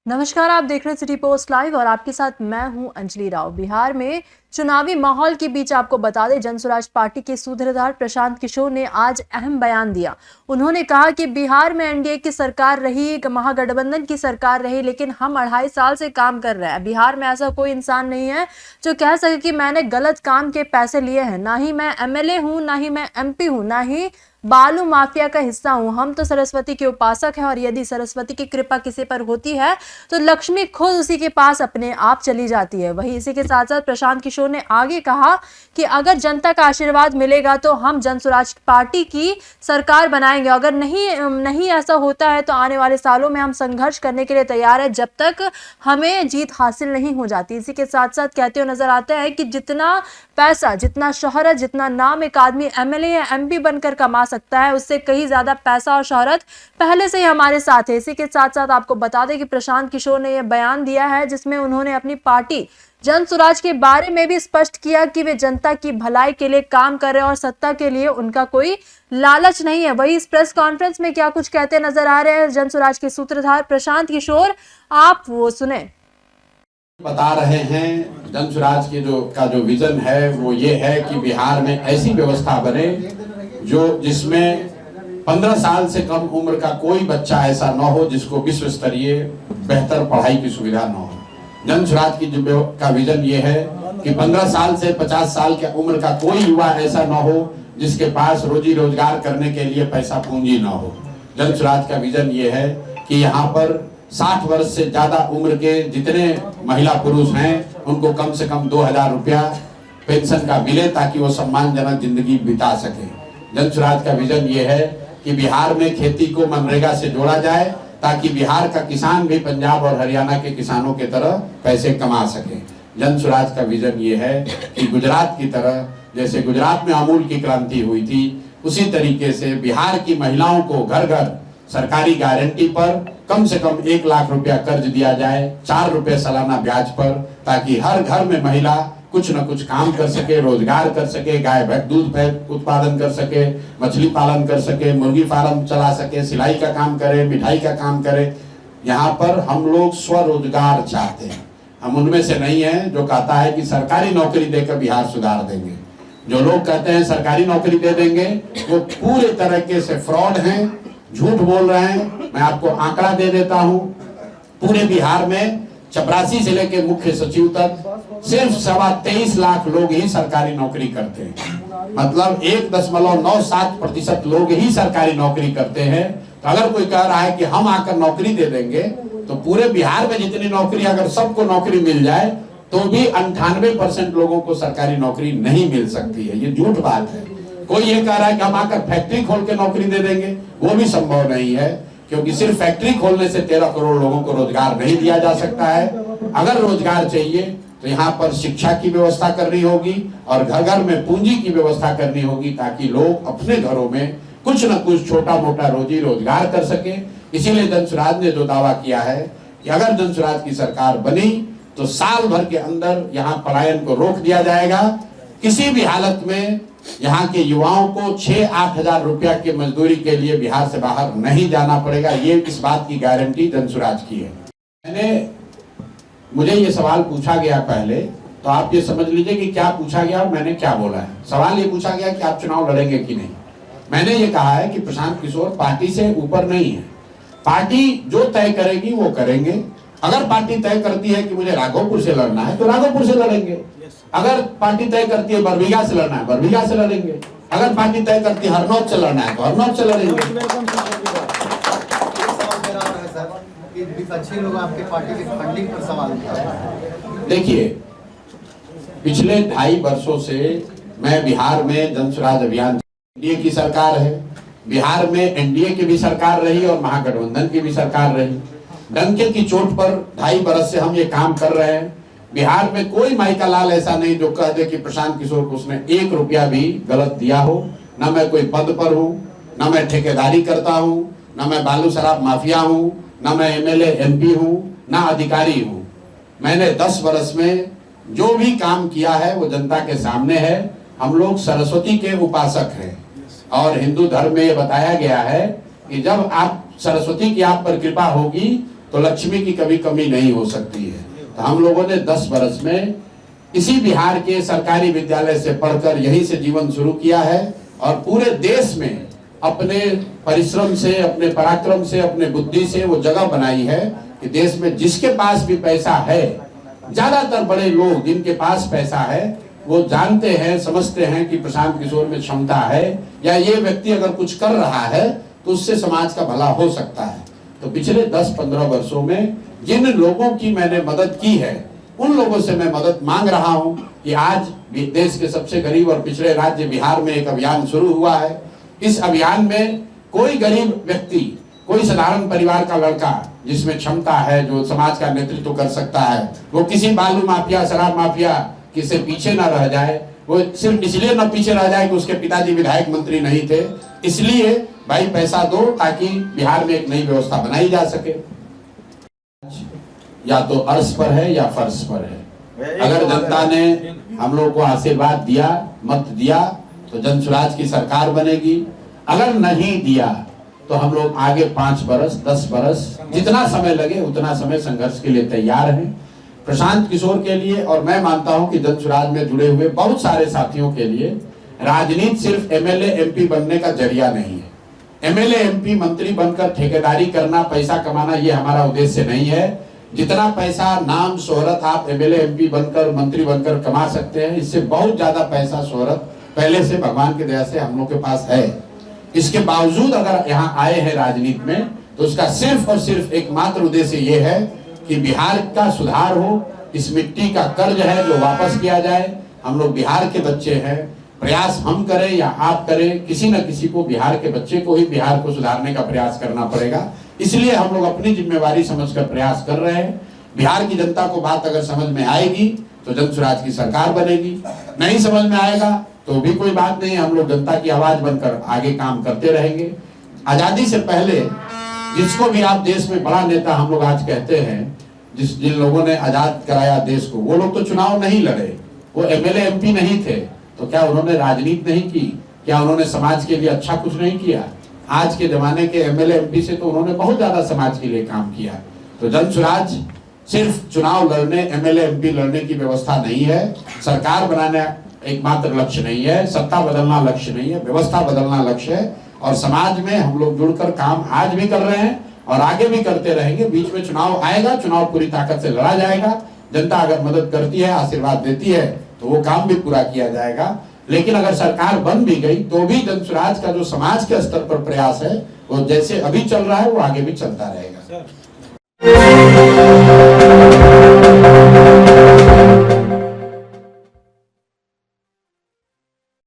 नमस्कार, आप देख रहे हैं सिटी पोस्ट लाइव और आपके साथ मैं हूं अंजलि राव। बिहार में चुनावी माहौल के बीच आपको बता दें, जनसुराज पार्टी के सूत्रधार प्रशांत किशोर ने आज अहम बयान दिया। उन्होंने कहा कि बिहार में एनडीए की सरकार रही, महागठबंधन की सरकार रही, लेकिन हम 2.5 साल से काम कर रहे हैं। बिहार में ऐसा कोई इंसान नहीं है जो कह सके कि मैंने गलत काम के पैसे लिए हैं। ना ही मैं एमएलए हूं, ना ही मैं एमपी हूं, ना ही बालू माफिया का हिस्सा हूं। हम तो सरस्वती के उपासक हैं और यदि सरस्वती की कृपा किसी पर होती है तो लक्ष्मी खुद उसी के पास अपने आप चली जाती है। वहीं इसी के साथ साथ प्रशांत किशोर ने आगे कहा कि अगर जनता का आशीर्वाद मिलेगा तो हम जनसुराज पार्टी की सरकार बनाएंगे। अगर नहीं ऐसा होता है तो आने वाले सालों में हम संघर्ष करने के लिए तैयार है, जब तक हमें जीत हासिल नहीं हो जाती। इसी के साथ साथ कहते हुए नजर आता है कि जितना पैसा, जितना शोहरत, जितना नाम एक आदमी एमएलए या एमपी बनकर कमा सकता है, उससे कहीं ज्यादा पैसा और शोहरत पहले से ही हमारे साथ है। इसी के साथ साथ आपको बता दें कि प्रशांत किशोर ने यह बयान दिया है जिसमें उन्होंने अपनी पार्टी जनसुराज के बारे में भी स्पष्ट किया कि वे जनता की भलाई के लिए काम कर रहे हैं और सत्ता के लिए उनका कोई लालच नहीं है। वही इस प्रेस कॉन्फ्रेंस में क्या कुछ कहते नजर आ रहे हैं जनसुराज के सूत्रधार प्रशांत किशोर, आप वो सुने। बता रहे हैं जनसुराज के जो विजन है वो ये है कि बिहार में ऐसी व्यवस्था बने जिसमें 15 साल से कम उम्र का कोई बच्चा ऐसा न हो जिसको विश्व स्तरीय बेहतर पढ़ाई की सुविधा न हो। जनसुराज की का विजन ये है कि 15 साल से 50 साल की उम्र का कोई युवा ऐसा न हो जिसके पास रोजी रोजगार करने के लिए पैसा पूंजी न हो। जनसुराज का विजन ये है कि यहाँ पर 60 वर्ष से ज्यादा उम्र के जितने महिला पुरुष हैं उनको कम से कम 2000 रुपया पेंशन का मिले ताकि वो सम्मानजनक जिंदगी बिता सके। जनसुराज का विजन ये है कि बिहार में खेती को मनरेगा से जोड़ा जाए ताकि बिहार का किसान भी पंजाब और हरियाणा के किसानों के तरह पैसे कमा सके। जनसुराज का विजन ये है कि गुजरात की तरह, जैसे गुजरात में अमूल की क्रांति हुई थी, उसी तरीके से बिहार की महिलाओं को घर घर सरकारी गारंटी पर कम से कम 1 लाख रुपया कर्ज दिया जाए, 4 रुपए सालाना ब्याज पर, ताकि हर घर में महिला कुछ न कुछ काम कर सके, रोजगार कर सके, गाय भैंस दूध उत्पादन कर सके, मछली पालन कर सके, मुर्गी फार्म चला सके, सिलाई का काम करे, मिठाई का काम करे। यहाँ पर हम लोग स्वरोजगार चाहते हैं। हम उनमें से नहीं है जो कहता है कि सरकारी नौकरी देकर बिहार सुधार देंगे। जो लोग कहते हैं सरकारी नौकरी दे देंगे वो पूरे तरीके से फ्रॉड हैं, झूठ बोल रहे हैं। मैं आपको आंकड़ा दे देता हूं, पूरे बिहार में चपरासी जिले के मुख्य सचिव तक सिर्फ 23.25 लाख लोग ही सरकारी नौकरी करते हैं। मतलब 1.97% लोग ही सरकारी नौकरी करते हैं। तो अगर कोई कह रहा है कि हम आकर नौकरी दे देंगे तो पूरे बिहार में जितनी नौकरी, अगर सबको नौकरी मिल जाए तो भी 98% लोगों को सरकारी नौकरी नहीं मिल सकती है। ये झूठ बात है। कोई ये कह रहा है कि हम आकर फैक्ट्री खोल के नौकरी दे देंगे, वो भी संभव नहीं है, क्योंकि सिर्फ फैक्ट्री खोलने से 13 करोड़ लोगों को रोजगार नहीं दिया जा सकता है। अगर रोजगार चाहिए तो यहाँ पर शिक्षा की व्यवस्था करनी होगी और घर घर में पूंजी की व्यवस्था करनी होगी ताकि लोग अपने घरों में कुछ न कुछ छोटा मोटा रोजी रोजगार कर सके। इसीलिए जनसुराज ने जो दावा किया है कि अगर जनसुराज की सरकार बनी तो साल भर के अंदर यहाँ पलायन को रोक दिया जाएगा। किसी भी हालत में यहाँ के युवाओं को 6-8 हजार रुपया के मजदूरी के लिए बिहार से बाहर नहीं जाना पड़ेगा। ये इस बात की गारंटी जनसुराज की है। मुझे ये सवाल पूछा गया पहले, तो आप ये समझ लीजिए कि क्या पूछा गया और मैंने क्या बोला है। सवाल ये पूछा गया कि आप चुनाव लड़ेंगे कि नहीं। मैंने ये कहा है कि प्रशांत किशोर पार्टी से ऊपर नहीं है। पार्टी जो तय करेगी वो करेंगे। अगर पार्टी तय करती है कि मुझे राघोपुर से लड़ना है तो राघोपुर से लड़ेंगे। अगर पार्टी तय करती है बरबीघा से लड़ना है, बरबीघा से लड़ेंगे। अगर पार्टी तय करती है हरनौत से लड़ना है तो हरनौत से लड़ेंगे। विपक्षी लोग आपके पार्टी की फंडिंग पर सवाल उठा। देखिए, पिछले 2.5 वर्षों से मैं बिहार में जनसुराज अभियान, एनडीए की सरकार है, बिहार में एनडीए की भी सरकार रही और महागठबंधन की भी सरकार रही। डंके की चोट पर 2.5 वर्ष से हम ये काम कर रहे हैं। बिहार में कोई माई का लाल ऐसा नहीं जो कह दे कि प्रशांत किशोर को उसने 1 रुपया भी गलत दिया हो। न मैं कोई पद पर हूँ, न मैं ठेकेदारी करता हूँ, न मैं बालू शराब माफिया हूँ, न मैं एमएलए एमपी हूँ, न अधिकारी हूँ। मैंने 10 वर्ष में जो भी काम किया है वो जनता के सामने है। हम लोग सरस्वती के उपासक हैं और हिंदू धर्म में ये बताया गया है कि जब आप सरस्वती की आप पर कृपा होगी तो तो लक्ष्मी की कभी कमी नहीं हो सकती है। तो हम लोगों ने 10 बरस में इसी बिहार के सरकारी विद्यालय से पढ़कर यहीं से जीवन शुरू किया है और पूरे देश में अपने परिश्रम से, अपने पराक्रम से, अपने बुद्धि से वो जगह बनाई है कि देश में जिसके पास भी पैसा है, ज्यादातर बड़े लोग जिनके पास पैसा है वो जानते हैं, समझते हैं कि प्रशांत किशोर में क्षमता है या ये व्यक्ति अगर कुछ कर रहा है तो उससे समाज का भला हो सकता है। तो पिछले 10-15 वर्षों में जिन लोगों की मैंने मदद की है उन लोगों से मैं मदद मांग रहा हूं कि आज देश के सबसे गरीब और पिछड़े राज्य बिहार में एक अभियान शुरू हुआ है। इस अभियान में कोई गरीब व्यक्ति, कोई साधारण परिवार का लड़का जिसमें क्षमता है, जो समाज का नेतृत्व कर सकता है, वो किसी बालू माफिया, शराब माफिया किसी पीछे न रह जाए। वो सिर्फ इसलिए न पीछे रह जाए कि उसके पिताजी विधायक मंत्री नहीं थे, इसलिए भाई पैसा दो ताकि बिहार में एक नई व्यवस्था बनाई जा सके। या तो अर्श पर है या फर्श पर है। अगर जनता ने हम लोग को आशीर्वाद दिया, मत दिया तो जन स्वराज की सरकार बनेगी। अगर नहीं दिया तो हम लोग आगे 5 बरस, 10 बरस, जितना समय लगे उतना समय संघर्ष के लिए तैयार हैं। प्रशांत किशोर के लिए और मैं मानता हूं कि जन स्वराज में जुड़े हुए बहुत सारे साथियों के लिए राजनीति सिर्फ एमएलए एमपी बनने का जरिया नहीं है। एमएलए एमपी मंत्री बनकर ठेकेदारी करना, पैसा कमाना, ये हमारा उद्देश्य नहीं है। जितना पैसा, नाम, शोहरत आप एमएलए एमपी बनकर, मंत्री बनकर कमा सकते हैं, इससे बहुत ज्यादा पैसा, शोहरत पहले से भगवान की दया से हम लोग के पास है। इसके बावजूद अगर यहाँ आए हैं राजनीति में तो उसका सिर्फ और सिर्फ एकमात्र उद्देश्य ये है कि बिहार का सुधार हो, इस मिट्टी का कर्ज है जो वापस किया जाए। हम लोग बिहार के बच्चे हैं, प्रयास हम करें या आप करें, किसी न किसी को, बिहार के बच्चे को ही बिहार को सुधारने का प्रयास करना पड़ेगा। इसलिए हम लोग अपनी जिम्मेवारी समझकर प्रयास कर रहे हैं। बिहार की जनता को बात अगर समझ में आएगी तो जन स्वराज की सरकार बनेगी, नहीं समझ में आएगा तो भी कोई बात नहीं, हम लोग जनता की आवाज बनकर आगे काम करते रहेंगे। आजादी से पहले जिसको भी आप देश में बड़ा नेता हम लोग आज कहते हैं, जिन लोगों ने आजाद कराया देश को, वो लोग तो चुनाव नहीं लड़े, वो एमएलए एमपी नहीं थे, तो क्या उन्होंने राजनीति नहीं की? क्या उन्होंने समाज के लिए अच्छा कुछ नहीं किया? आज के जमाने के एमएलए एमपी से तो उन्होंने बहुत ज्यादा समाज के लिए काम किया। तो जन स्वराज सिर्फ चुनाव लड़ने, एमएलए एमपी लड़ने की व्यवस्था नहीं है, सरकार बनाना एकमात्र लक्ष्य नहीं है, सत्ता बदलना लक्ष्य नहीं है, व्यवस्था बदलना लक्ष्य है। और समाज में हम लोग जुड़कर काम आज भी कर रहे हैं और आगे भी करते रहेंगे। बीच में चुनाव आएगा, चुनाव पूरी ताकत से लड़ा जाएगा। जनता अगर मदद करती है, आशीर्वाद देती है तो वो काम भी पूरा किया जाएगा। लेकिन अगर सरकार बन भी गई तो भी जन स्वराज का जो समाज के स्तर पर प्रयास है वो जैसे अभी चल रहा है वो आगे भी चलता रहेगा।